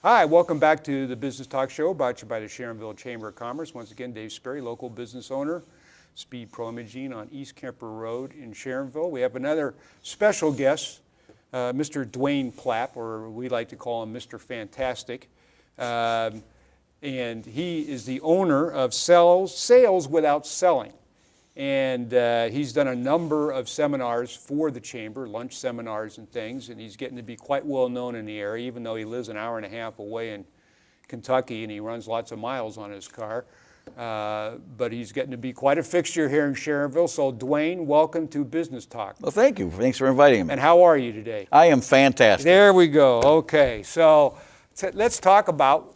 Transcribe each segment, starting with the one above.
Hi, welcome back to the Business Talk Show, brought to you by the Sharonville Chamber of Commerce. Once again, Dave Sperry, local business owner, Speed Pro Imaging on East Kemper Road in Sharonville. We have another special guest, Mr. Dwayne Plapp, or we like to call him Mr. Fantastic. And he is the owner of Sales Without Selling. And he's done a number of seminars for the Chamber, lunch seminars and things, and he's getting to be quite well known in the area, even though he lives an hour and a half away in Kentucky and he runs lots of miles on his car. But he's getting to be quite a fixture here in Sharonville. So Dwayne, welcome to Business Talk. Well, thank you. Thanks for inviting me. And how are you today? I am fantastic. There we go. Okay, so let's talk about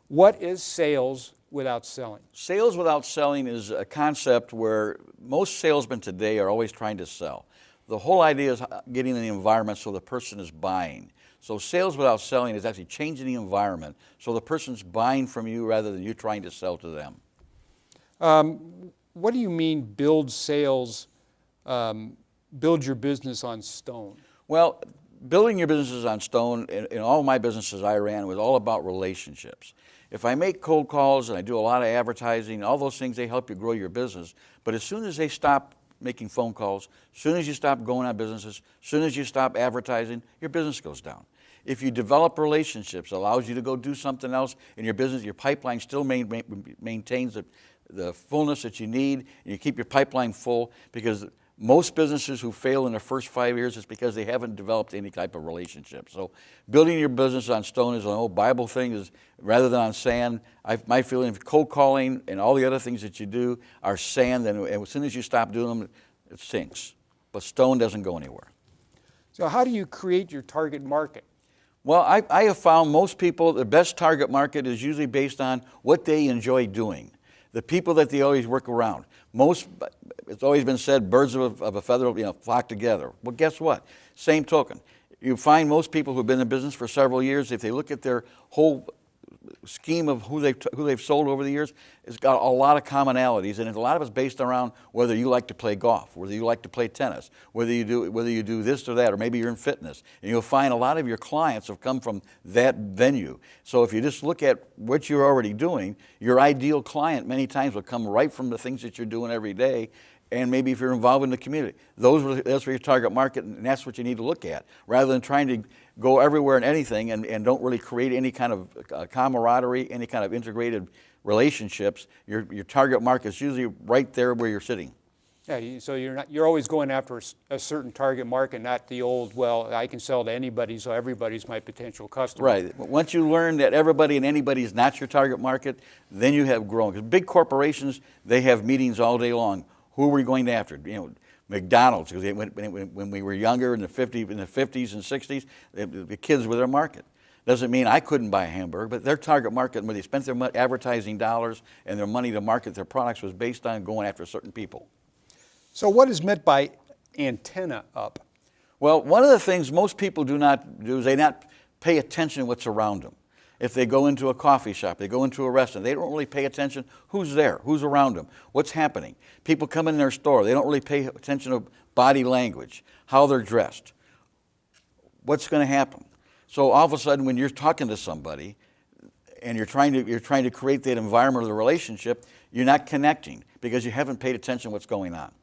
what is sales without selling. Sales without selling is a concept where most salesmen today are always trying to sell. The whole idea is getting in the environment so the person is buying. So sales without selling is actually changing the environment so the person's buying from you rather than you trying to sell to them. What do you mean build sales, build your business on stone? Well, building your businesses on stone, in all my businesses I ran, was all about relationships. If I make cold calls and I do a lot of advertising, all those things, they help you grow your business. But as soon as they stop making phone calls, as soon as you stop going on businesses, as soon as you stop advertising, your business goes down. If you develop relationships, it allows you to go do something else in your business, your pipeline still maintains the fullness that you need, and you keep your pipeline full, because most businesses who fail in the first 5 years is because they haven't developed any type of relationship. So building your business on stone is an old Bible thing, is rather than on sand. My feeling of cold calling and all the other things that you do are sand, and as soon as you stop doing them, it sinks. But stone doesn't go anywhere. So how do you create your target market? Well, I have found most people, the best target market is usually based on what they enjoy doing. The people that they always work around. It's always been said, birds of a feather, flock together. Well, guess what? Same token. You find most people who've been in business for several years, if they look at their whole scheme of who they've sold over the years, it's got a lot of commonalities, and a lot of it's based around whether you like to play golf, whether you like to play tennis, whether you do this or that, or maybe you're in fitness. And you'll find a lot of your clients have come from that venue. So if you just look at what you're already doing, your ideal client many times will come right from the things that you're doing every day. And maybe if you're involved in the community, that's where your target market, and that's what you need to look at, rather than trying to go everywhere and anything and don't really create any kind of camaraderie, any kind of integrated relationships. Your target market is usually right there where you're sitting. Yeah, so you're always going after a certain target market, not the old, well, I can sell to anybody, so everybody's my potential customer. Right. Once you learn that everybody and anybody is not your target market, then you have grown. Because big corporations, they have meetings all day long. Who are we going after? McDonald's, because when we were younger in the 50s and 60s, the kids were their market. Doesn't mean I couldn't buy a hamburger, but their target market, where they spent their advertising dollars and their money to market their products, was based on going after certain people. So what is meant by antenna up? Well, one of the things most people do not do is they not pay attention to what's around them. If they go into a coffee shop, they go into a restaurant, they don't really pay attention who's there, who's around them, what's happening. People come in their store, they don't really pay attention to body language, how they're dressed, what's going to happen. So all of a sudden, when you're talking to somebody and you're trying to create that environment of the relationship, you're not connecting because you haven't paid attention to what's going on.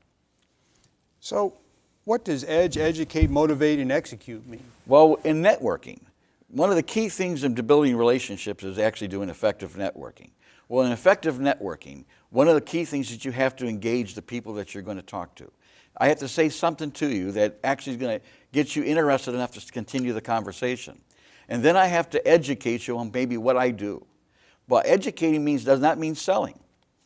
So what does educate, motivate, and execute mean? Well, in networking, one of the key things in building relationships is actually doing effective networking. Well, in effective networking, one of the key things is that you have to engage the people that you're going to talk to. I have to say something to you that actually is going to get you interested enough to continue the conversation. And then I have to educate you on maybe what I do. Well, educating does not mean selling.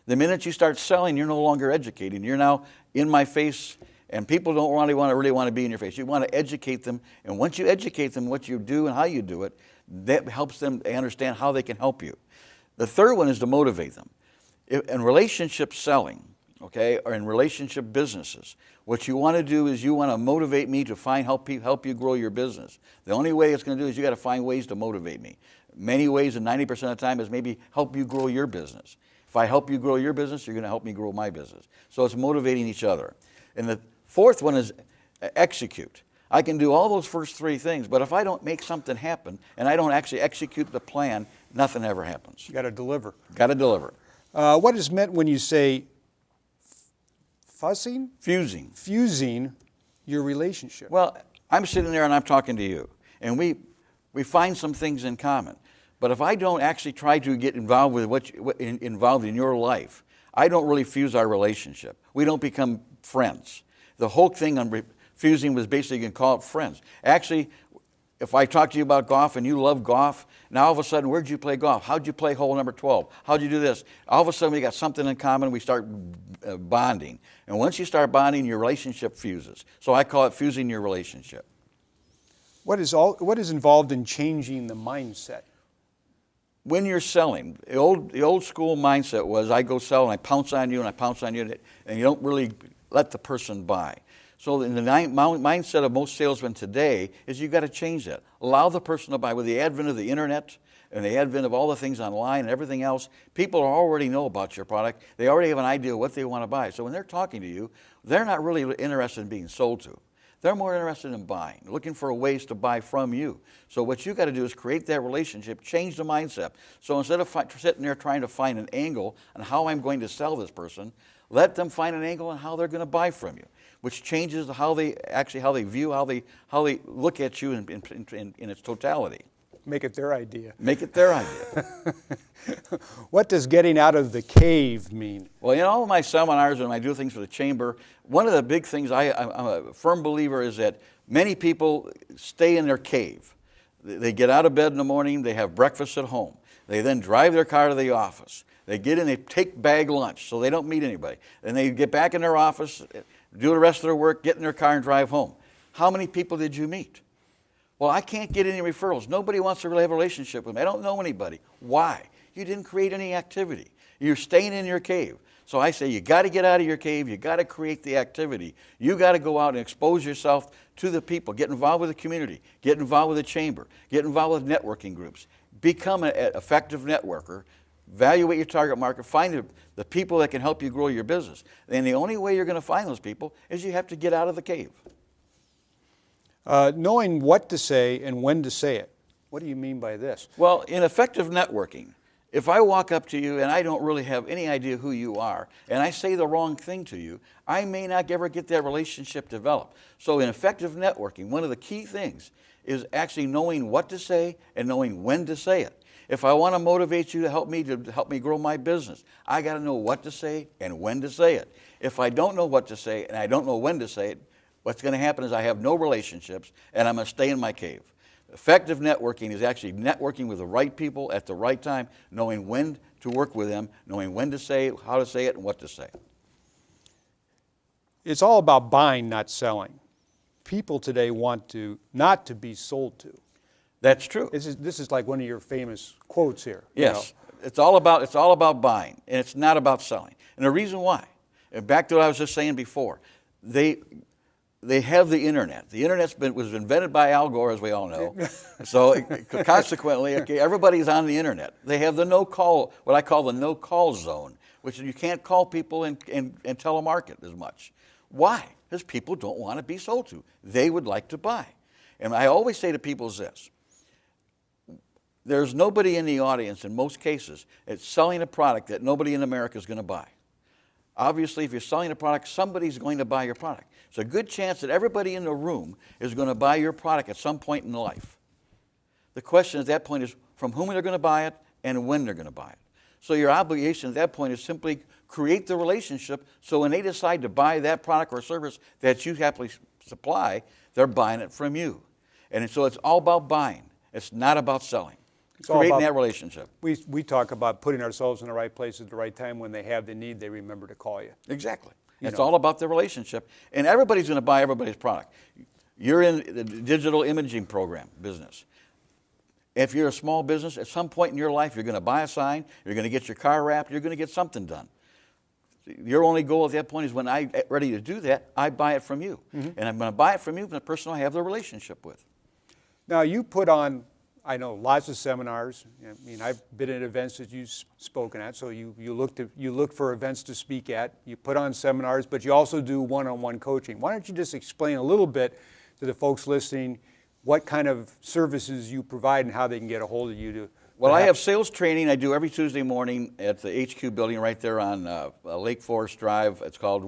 The minute you start selling, you're no longer educating. You're now in my face. And people don't really want to be in your face. You want to educate them, and once you educate them what you do and how you do it, that helps them understand how they can help you. The third one is to motivate them. In relationship selling, okay, or in relationship businesses, what you want to do is you want to motivate me to help you grow your business. The only way it's going to do is you got to find ways to motivate me. Many ways, and 90% of the time is maybe help you grow your business. If I help you grow your business, you're going to help me grow my business. So it's motivating each other. And the fourth one is execute. I can do all those first three things, but if I don't make something happen and I don't actually execute the plan, nothing ever happens. You got to deliver. Got to deliver. What is meant when you say fusing? Fusing. Fusing your relationship. Well, I'm sitting there and I'm talking to you, and we find some things in common. But if I don't actually try to get involved with involved in your life, I don't really fuse our relationship. We don't become friends. The whole thing on fusing was basically, you can call it friends. Actually, if I talk to you about golf and you love golf, now all of a sudden, where'd you play golf? How'd you play hole number 12? How'd you do this? All of a sudden, we got something in common. We start bonding. And once you start bonding, your relationship fuses. So I call it fusing your relationship. What is involved in changing the mindset? When you're selling, the old school mindset was I go sell and I pounce on you and I pounce on you, and you don't really let the person buy. So in the mindset of most salesmen today is you've got to change that. Allow the person to buy. With the advent of the internet and the advent of all the things online and everything else, people already know about your product. They already have an idea of what they want to buy. So when they're talking to you, they're not really interested in being sold to. They're more interested in buying, looking for ways to buy from you. So what you got to do is create that relationship, change the mindset. So instead of sitting there trying to find an angle on how I'm going to sell this person, let them find an angle on how they're going to buy from you, which changes how they view, how they look at you in its totality. Make it their idea. Make it their idea. What does getting out of the cave mean? Well, in all of my seminars and when I do things for the chamber, one of the big things I'm a firm believer is that many people stay in their cave. They get out of bed in the morning, they have breakfast at home. They then drive their car to the office. They get in, they take bag lunch so they don't meet anybody. Then they get back in their office, do the rest of their work, get in their car and drive home. How many people did you meet? Well, I can't get any referrals. Nobody wants to really have a relationship with me. I don't know anybody. Why? You didn't create any activity. You're staying in your cave. So I say you got to get out of your cave. You got to create the activity. You got to go out and expose yourself to the people. Get involved with the community. Get involved with the chamber. Get involved with networking groups. Become an effective networker. Evaluate your target market. Find the people that can help you grow your business. And the only way you're going to find those people is you have to get out of the cave. Knowing what to say and when to say it. What do you mean by this? Well, in effective networking, if I walk up to you and I don't really have any idea who you are, and I say the wrong thing to you, I may not ever get that relationship developed. So in effective networking, one of the key things is actually knowing what to say and knowing when to say it. If I want to motivate you to help me grow my business, I got to know what to say and when to say it. If I don't know what to say and I don't know when to say it, what's going to happen is I have no relationships and I'm going to stay in my cave. Effective networking is actually networking with the right people at the right time, knowing when to work with them, knowing when to say, how to say it, and what to say. It's all about buying, not selling. People today want not to be sold to. That's true. This is like one of your famous quotes here. Yes. It's all about buying, and it's not about selling. And the reason why, and back to what I was just saying before, they have the internet. The internet was invented by Al Gore, as we all know. So consequently, okay, everybody's on the internet. They have the no-call, what I call the no-call zone, which you can't call people and telemarket as much. Why? Because people don't want to be sold to. They would like to buy. And I always say to people is this: there's nobody in the audience, in most cases, that's selling a product that nobody in America is going to buy. Obviously, if you're selling a product, somebody's going to buy your product. It's a good chance that everybody in the room is going to buy your product at some point in life. The question at that point is from whom they're going to buy it and when they're going to buy it. So your obligation at that point is simply create the relationship so when they decide to buy that product or service that you happily supply, they're buying it from you. And so it's all about buying. It's not about selling. It's creating that relationship. We talk about putting ourselves in the right place at the right time. When they have the need, they remember to call you. Exactly. It's all about the relationship. And everybody's going to buy everybody's product. You're in the digital imaging program business. If you're a small business, at some point in your life, you're going to buy a sign, you're going to get your car wrapped, you're going to get something done. Your only goal at that point is when I'm ready to do that, I buy it from you. Mm-hmm. And I'm going to buy it from you from the person I have the relationship with. Now, you put on, I know, lots of seminars. I mean, I've been at events that you've spoken at, so you look for events to speak at. You put on seminars, but you also do one-on-one coaching. Why don't you just explain a little bit to the folks listening what kind of services you provide and how they can get a hold of you to. Well, I have sales training I do every Tuesday morning at the HQ building right there on Lake Forest Drive. It's called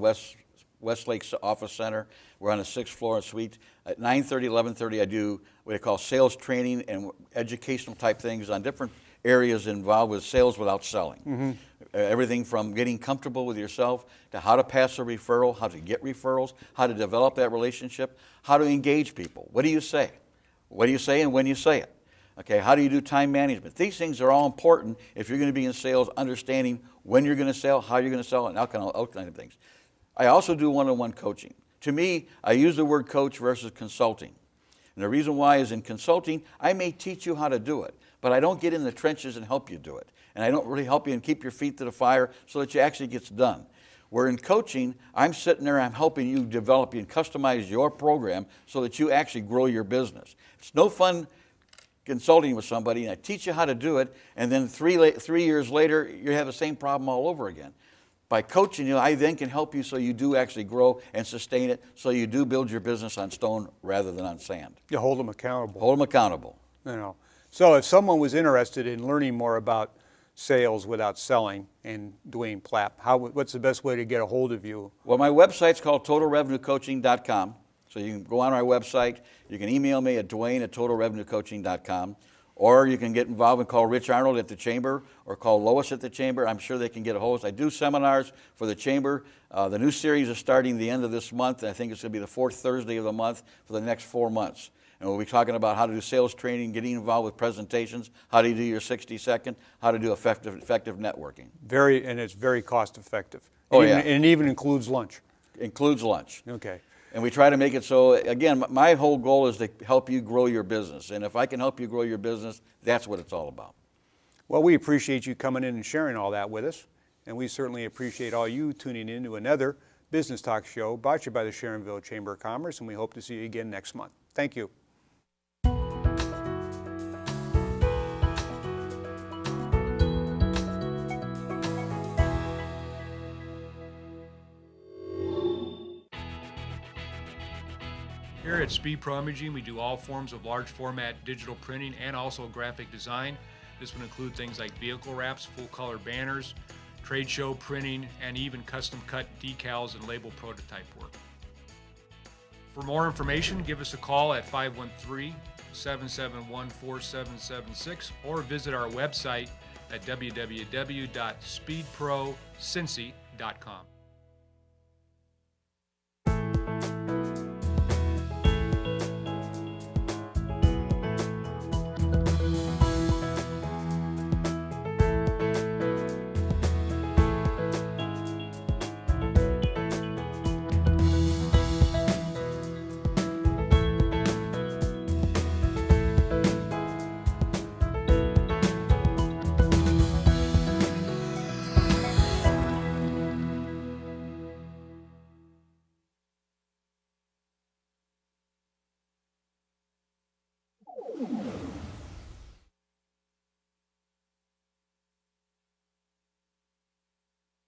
Westlake Office Center. We're on the 6th floor in suite. At 9:30, 11:30, I do what I call sales training and educational type things on different areas involved with sales without selling. Everything from getting comfortable with yourself to how to pass a referral, how to get referrals, how to develop that relationship, how to engage people. What do you say? What do you say and when you say it? Okay, how do you do time management? These things are all important if you're going to be in sales, understanding when you're going to sell, how you're going to sell, and all kind of things. I also do one-on-one coaching. To me, I use the word coach versus consulting. And the reason why is in consulting, I may teach you how to do it, but I don't get in the trenches and help you do it. And I don't really help you and keep your feet to the fire so that it actually gets done. Where in coaching, I'm sitting there, I'm helping you develop and customize your program so that you actually grow your business. It's no fun consulting with somebody and I teach you how to do it, and then 3 years later, you have the same problem all over again. By coaching you, I then can help you so you do actually grow and sustain it, so you do build your business on stone rather than on sand. You hold them accountable. Hold them accountable. You know. So if someone was interested in learning more about sales without selling and Dwayne Plapp, what's the best way to get a hold of you? Well, my website's called totalrevenuecoaching.com. So you can go on our website. You can email me at dwayne@totalrevenuecoaching.com. Or you can get involved and call Rich Arnold at the Chamber or call Lois at the Chamber. I'm sure they can get a hold of us. I do seminars for the Chamber. The new series is starting the end of this month. I think it's going to be the 4th Thursday of the month for the next 4 months. And we'll be talking about how to do sales training, getting involved with presentations, how do you do your 60-second, how to do effective networking. And it's very cost effective. Oh, yeah. And it even includes lunch. Includes lunch. Okay. And we try to make it so, again, my whole goal is to help you grow your business. And if I can help you grow your business, that's what it's all about. Well, we appreciate you coming in and sharing all that with us. And we certainly appreciate all you tuning in to another Business Talk show brought to you by the Sharonville Chamber of Commerce. And we hope to see you again next month. Thank you. Here at Speed Pro Imaging, we do all forms of large format digital printing and also graphic design. This would include things like vehicle wraps, full color banners, trade show printing, and even custom cut decals and label prototype work. For more information, give us a call at 513-771-4776 or visit our website at www.speedprocincy.com.